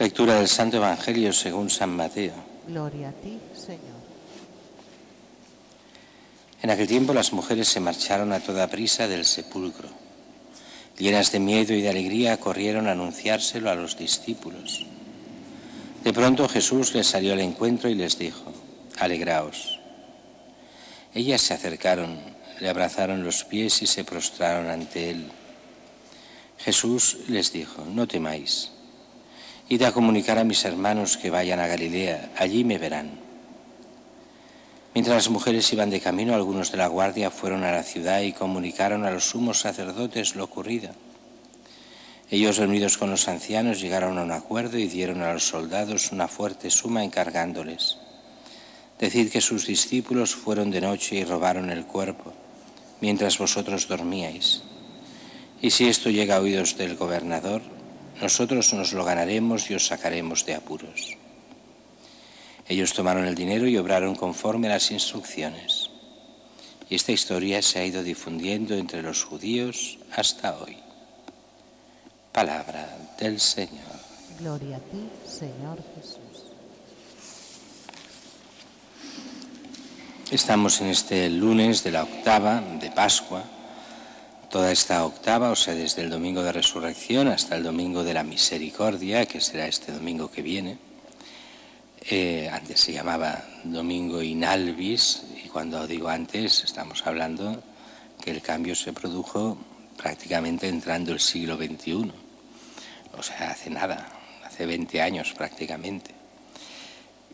Lectura del Santo Evangelio según San Mateo. Gloria a ti, Señor. En aquel tiempo las mujeres se marcharon a toda prisa del sepulcro. Llenas de miedo y de alegría corrieron a anunciárselo a los discípulos. De pronto Jesús les salió al encuentro y les dijo: «Alegraos». Ellas se acercaron, le abrazaron los pies y se prostraron ante él. Jesús les dijo: «No temáis. Id a comunicar a mis hermanos que vayan a Galilea, allí me verán». Mientras las mujeres iban de camino, algunos de la guardia fueron a la ciudad y comunicaron a los sumos sacerdotes lo ocurrido. Ellos, reunidos con los ancianos, llegaron a un acuerdo y dieron a los soldados una fuerte suma encargándoles: «Decid que sus discípulos fueron de noche y robaron el cuerpo, mientras vosotros dormíais. Y si esto llega a oídos del gobernador, nosotros nos lo ganaremos y os sacaremos de apuros». Ellos tomaron el dinero y obraron conforme a las instrucciones. Y esta historia se ha ido difundiendo entre los judíos hasta hoy. Palabra del Señor. Gloria a ti, Señor Jesús. Estamos en este lunes de la octava de Pascua. Toda esta octava, o sea, desde el domingo de Resurrección hasta el domingo de la Misericordia, que será este domingo que viene. Antes se llamaba Domingo in Albis, y cuando digo antes estamos hablando que el cambio se produjo prácticamente entrando el siglo XXI, o sea, hace nada, hace 20 años prácticamente.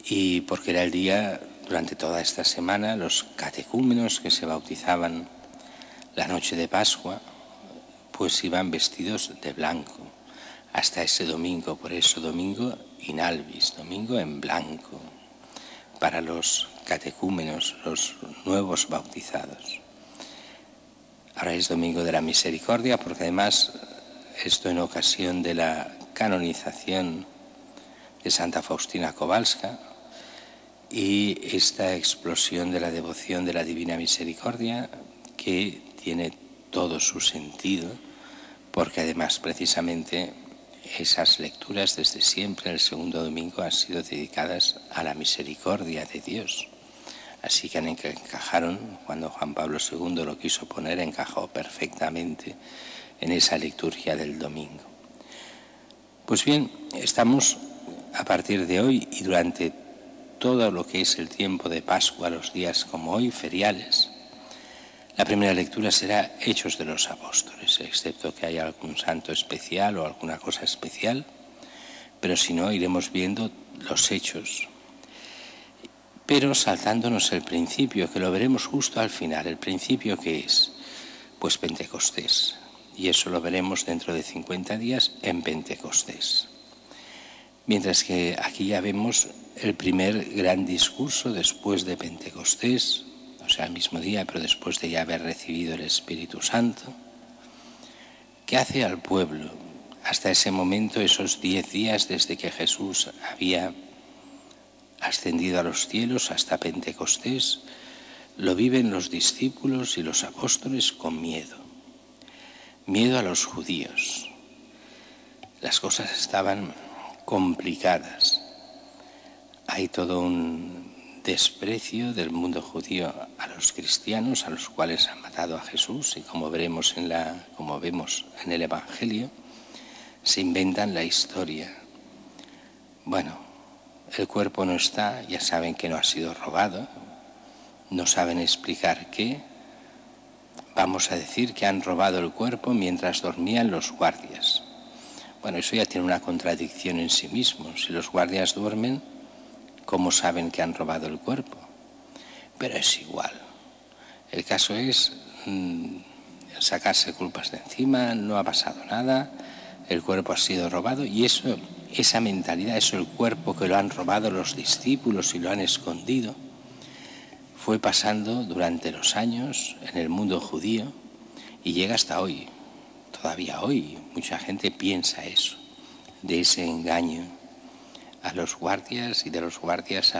Y porque era el día, durante toda esta semana, los catecúmenos que se bautizaban la noche de Pascua, pues iban vestidos de blanco hasta ese domingo. Por eso domingo in albis, domingo en blanco, para los catecúmenos, los nuevos bautizados. Ahora es domingo de la Misericordia, porque además esto en ocasión de la canonización de Santa Faustina Kowalska y esta explosión de la devoción de la Divina Misericordia, que tiene todo su sentido, porque además precisamente esas lecturas desde siempre, el segundo domingo, han sido dedicadas a la misericordia de Dios. Así que encajaron, cuando Juan Pablo II lo quiso poner, encajó perfectamente en esa liturgia del domingo. Pues bien, estamos a partir de hoy y durante todo lo que es el tiempo de Pascua, los días como hoy, feriales. La primera lectura será Hechos de los Apóstoles, excepto que haya algún santo especial o alguna cosa especial, pero si no, iremos viendo los hechos. Pero saltándonos el principio, que lo veremos justo al final. ¿El principio qué es? Pues Pentecostés. Y eso lo veremos dentro de 50 días en Pentecostés. Mientras que aquí ya vemos el primer gran discurso después de Pentecostés, o sea, el mismo día, pero después de ya haber recibido el Espíritu Santo, que hace al pueblo hasta ese momento, esos 10 días desde que Jesús había ascendido a los cielos hasta Pentecostés, lo viven los discípulos y los apóstoles con miedo. Miedo a los judíos. Las cosas estaban complicadas. Hay todo un desprecio del mundo judío a los cristianos, a los cuales han matado a Jesús, y como vemos en el Evangelio, se inventan la historia. Bueno, el cuerpo no está, ya saben que no ha sido robado, no saben explicar qué. Vamos a decir que han robado el cuerpo mientras dormían los guardias. Bueno, eso ya tiene una contradicción en sí mismo. Si los guardias duermen, ¿cómo saben que han robado el cuerpo? Pero es igual. El caso es sacarse culpas de encima, no ha pasado nada, el cuerpo ha sido robado, y eso, esa mentalidad, eso, el cuerpo que lo han robado los discípulos y lo han escondido, fue pasando durante los años en el mundo judío y llega hasta hoy. Todavía hoy mucha gente piensa eso, de ese engaño a los guardias y de los guardias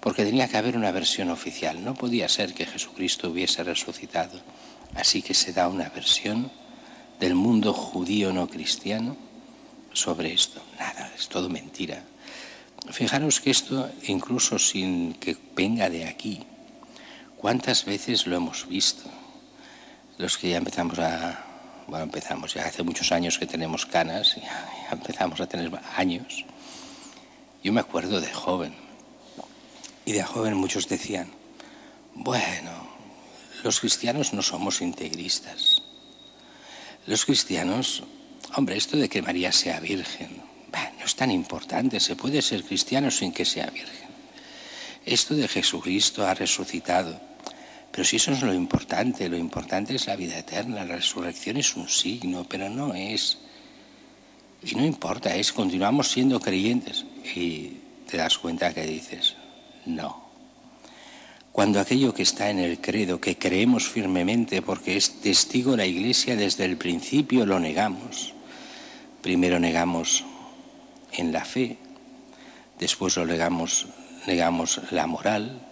porque tenía que haber una versión oficial. No podía ser que Jesucristo hubiese resucitado. Así que se da una versión del mundo judío no cristiano sobre esto. Nada, es todo mentira. Fijaros que esto, incluso sin que venga de aquí, ¿cuántas veces lo hemos visto? Los que ya empezamos, ya hace muchos años que tenemos canas, ya empezamos a tener años. Yo me acuerdo de joven, y de joven muchos decían, bueno, los cristianos no somos integristas. Los cristianos, hombre, esto de que María sea virgen, no es tan importante, se puede ser cristiano sin que sea virgen. Esto de Jesucristo ha resucitado, pero si eso es lo importante es la vida eterna, la resurrección es un signo, pero no es, y no importa, continuamos siendo creyentes, y te das cuenta que dices, no. Cuando aquello que está en el credo, que creemos firmemente porque es testigo la Iglesia desde el principio, lo negamos. Primero negamos en la fe, después lo negamos la moral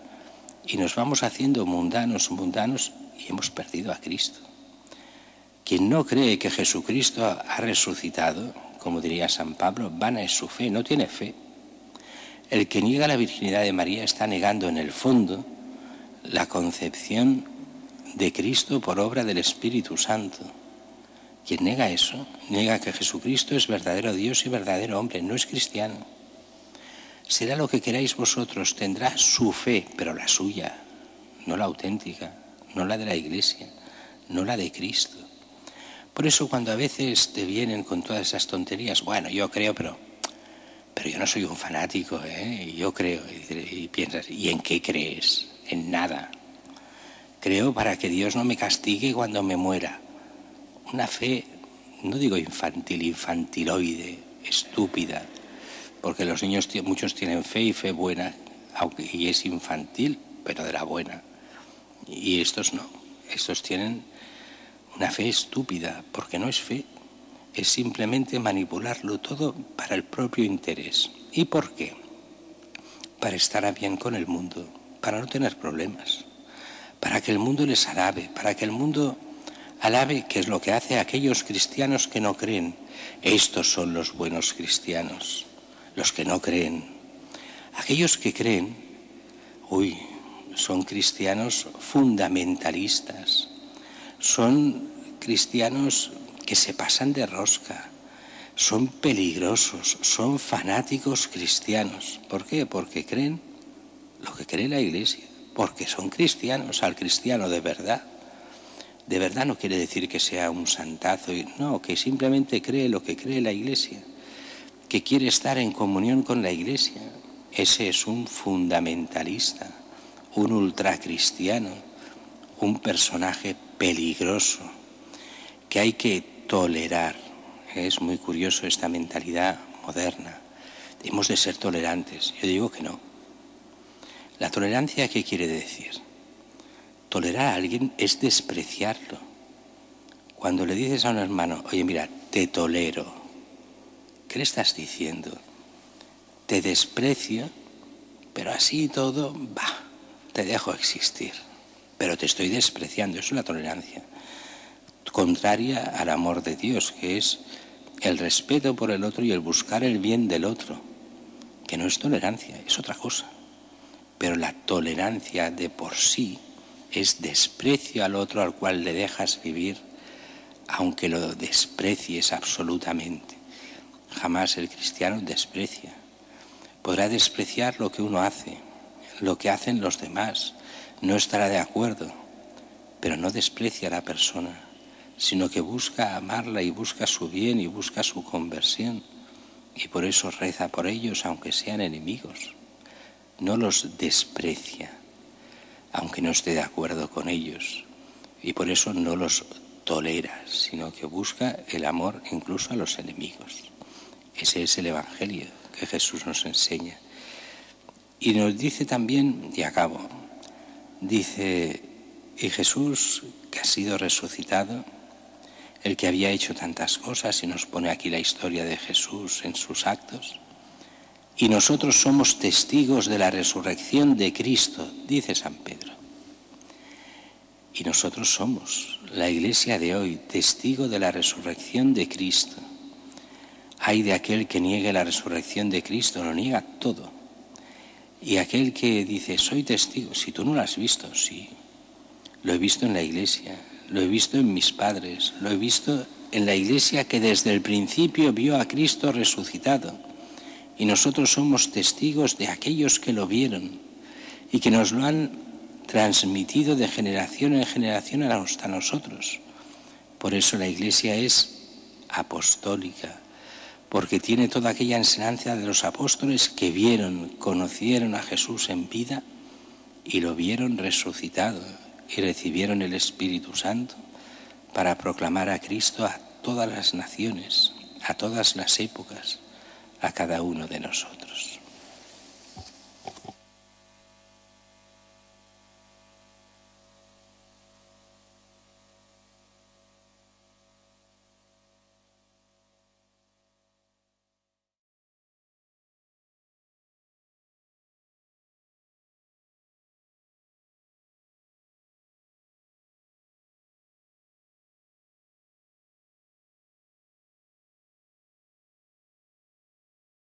y nos vamos haciendo mundanos y hemos perdido a Cristo. Quien no cree que Jesucristo ha resucitado, como diría San Pablo, vana es su fe, no tiene fe. El que niega la virginidad de María está negando en el fondo la concepción de Cristo por obra del Espíritu Santo. Quien nega eso, niega que Jesucristo es verdadero Dios y verdadero hombre, no es cristiano. Será lo que queráis vosotros, tendrá su fe, pero la suya, no la auténtica, no la de la Iglesia, no la de Cristo. Por eso cuando a veces te vienen con todas esas tonterías, bueno, yo creo, pero yo no soy un fanático, yo creo, y piensas, ¿y en qué crees? En nada. Creo para que Dios no me castigue cuando me muera. Una fe, no digo infantil, infantiloide, estúpida, porque los niños, muchos tienen fe y fe buena, y es infantil, pero de la buena. Y estos no, estos tienen una fe estúpida, porque no es fe, es simplemente manipularlo todo para el propio interés. ¿Y por qué? Para estar a bien con el mundo, para no tener problemas, para que el mundo les alabe, para que el mundo alabe, que es lo que hace a aquellos cristianos que no creen. Estos son los buenos cristianos, los que no creen. Aquellos que creen, son cristianos fundamentalistas, son cristianos que se pasan de rosca, son peligrosos, son fanáticos cristianos. ¿Por qué? Porque creen lo que cree la Iglesia, porque son cristianos. Al cristiano de verdad no quiere decir que sea un santazo, no, que simplemente cree lo que cree la Iglesia, que quiere estar en comunión con la Iglesia. Ese es un fundamentalista, un ultracristiano, un personaje peligroso que hay que tolerar. Es muy curioso esta mentalidad moderna. Hemos de ser tolerantes. Yo digo que no. ¿La tolerancia qué quiere decir? Tolerar a alguien es despreciarlo. Cuando le dices a un hermano, oye, mira, te tolero, ¿qué le estás diciendo? Te desprecio, pero así todo, te dejo existir. Pero te estoy despreciando, eso es la tolerancia. Contraria al amor de Dios, que es el respeto por el otro y el buscar el bien del otro, que no es tolerancia, es otra cosa. Pero la tolerancia de por sí es desprecio al otro al cual le dejas vivir, aunque lo desprecies absolutamente. Jamás el cristiano desprecia. Podrá despreciar lo que uno hace, lo que hacen los demás, no estará de acuerdo, pero no desprecia a la persona, sino que busca amarla y busca su bien y busca su conversión. Y por eso reza por ellos, aunque sean enemigos. No los desprecia, aunque no esté de acuerdo con ellos. Y por eso no los tolera, sino que busca el amor incluso a los enemigos. Ese es el Evangelio que Jesús nos enseña. Y nos dice también, y acabo, dice, y Jesús, que ha sido resucitado, el que había hecho tantas cosas, y nos pone aquí la historia de Jesús en sus actos, y nosotros somos testigos de la resurrección de Cristo, dice San Pedro. Y nosotros somos, la Iglesia de hoy, testigo de la resurrección de Cristo. Ay de aquel que niegue la resurrección de Cristo, lo niega todo. Y aquel que dice, soy testigo, si tú no lo has visto, sí. Lo he visto en la iglesia, lo he visto en mis padres, lo he visto en la iglesia que desde el principio vio a Cristo resucitado. Y nosotros somos testigos de aquellos que lo vieron y que nos lo han transmitido de generación en generación hasta nosotros. Por eso la iglesia es apostólica, porque tiene toda aquella enseñanza de los apóstoles que vieron, conocieron a Jesús en vida y lo vieron resucitado y recibieron el Espíritu Santo para proclamar a Cristo a todas las naciones, a todas las épocas, a cada uno de nosotros.